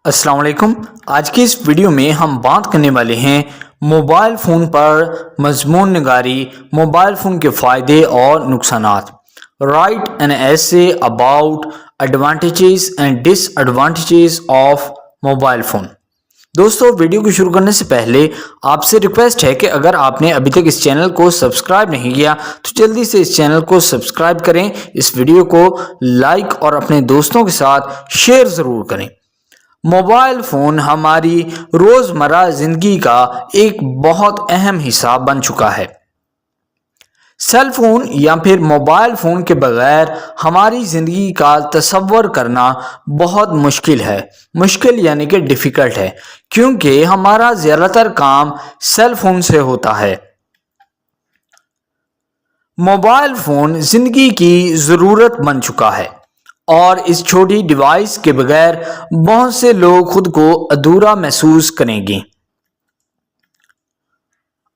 अस्सलाम वालेकुम। आज की इस वीडियो में हम बात करने वाले हैं मोबाइल फ़ोन पर मज़मून निगारी, मोबाइल फ़ोन के फ़ायदे और नुकसानात। Write an essay about advantages and disadvantages of mobile phone. दोस्तों, वीडियो को शुरू करने से पहले आपसे रिक्वेस्ट है कि अगर आपने अभी तक इस चैनल को सब्सक्राइब नहीं किया तो जल्दी से इस चैनल को सब्सक्राइब करें, इस वीडियो को लाइक और अपने दोस्तों के साथ शेयर ज़रूर करें। मोबाइल फ़ोन हमारी रोज़मर्रा ज़िंदगी का एक बहुत अहम हिस्सा बन चुका है। सेल फ़ोन या फिर मोबाइल फ़ोन के बगैर हमारी ज़िंदगी का तसव्वुर करना बहुत मुश्किल है। मुश्किल यानी कि डिफ़िकल्ट है, क्योंकि हमारा ज़्यादातर काम सेल फ़ोन से होता है। मोबाइल फ़ोन ज़िंदगी की ज़रूरत बन चुका है और इस छोटी डिवाइस के बगैर बहुत से लोग खुद को अधूरा महसूस करेंगे।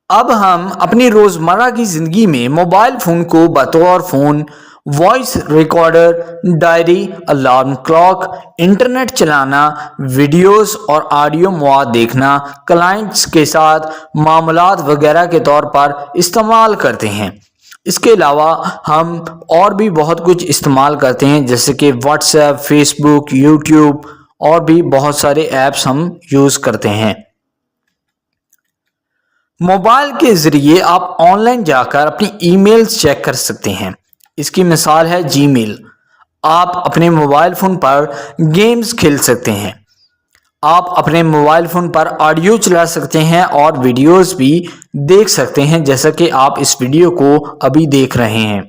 अब हम अपनी रोज़मर्रा की ज़िंदगी में मोबाइल फ़ोन को बतौर phone, voice recorder, diary, alarm clock, internet चलाना, वीडियोस और ऑडियो मवाद देखना, क्लाइंट्स के साथ मामलात वगैरह के तौर पर इस्तेमाल करते हैं। इसके अलावा हम और भी बहुत कुछ इस्तेमाल करते हैं, जैसे कि व्हाट्सएप, फेसबुक, यूट्यूब और भी बहुत सारे ऐप्स हम यूज़ करते हैं। मोबाइल के ज़रिए आप ऑनलाइन जाकर अपनी ईमेल्स चेक कर सकते हैं। इसकी मिसाल है जीमेल। आप अपने मोबाइल फ़ोन पर गेम्स खेल सकते हैं। आप अपने मोबाइल फ़ोन पर ऑडियो चला सकते हैं और वीडियोस भी देख सकते हैं, जैसा कि आप इस वीडियो को अभी देख रहे हैं।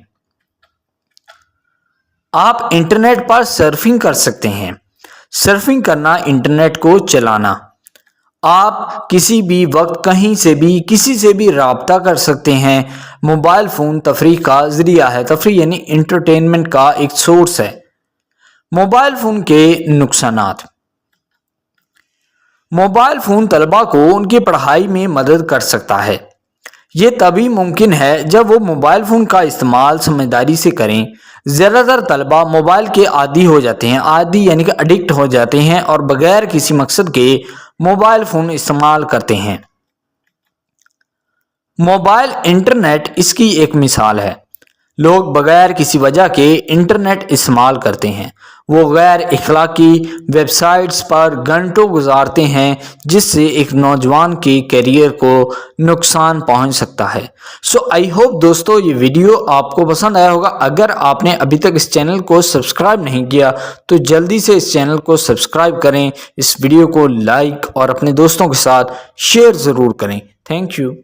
आप इंटरनेट पर सर्फिंग कर सकते हैं। सर्फिंग करना, इंटरनेट को चलाना। आप किसी भी वक्त कहीं से भी किसी से भी राब्ता कर सकते हैं। मोबाइल फ़ोन तफरीह का ज़रिया है। तफरीह यानी इंटरटेनमेंट का एक सोर्स है। मोबाइल फ़ोन के नुकसानात। मोबाइल फ़ोन तलबा को उनकी पढ़ाई में मदद कर सकता है। ये तभी मुमकिन है जब वो मोबाइल फ़ोन का इस्तेमाल समझदारी से करें। ज़्यादातर तलबा मोबाइल के आदी हो जाते हैं, आदी यानी कि एडिक्ट हो जाते हैं और बगैर किसी मकसद के मोबाइल फ़ोन इस्तेमाल करते हैं। मोबाइल इंटरनेट इसकी एक मिसाल है। लोग बगैर किसी वजह के इंटरनेट इस्तेमाल करते हैं। वो गैर इखलाकी वेबसाइट्स पर घंटों गुजारते हैं, जिससे एक नौजवान के करियर को नुकसान पहुंच सकता है। सो आई होप दोस्तों ये वीडियो आपको पसंद आया होगा। अगर आपने अभी तक इस चैनल को सब्सक्राइब नहीं किया तो जल्दी से इस चैनल को सब्सक्राइब करें, इस वीडियो को लाइक और अपने दोस्तों के साथ शेयर ज़रूर करें। Thank you.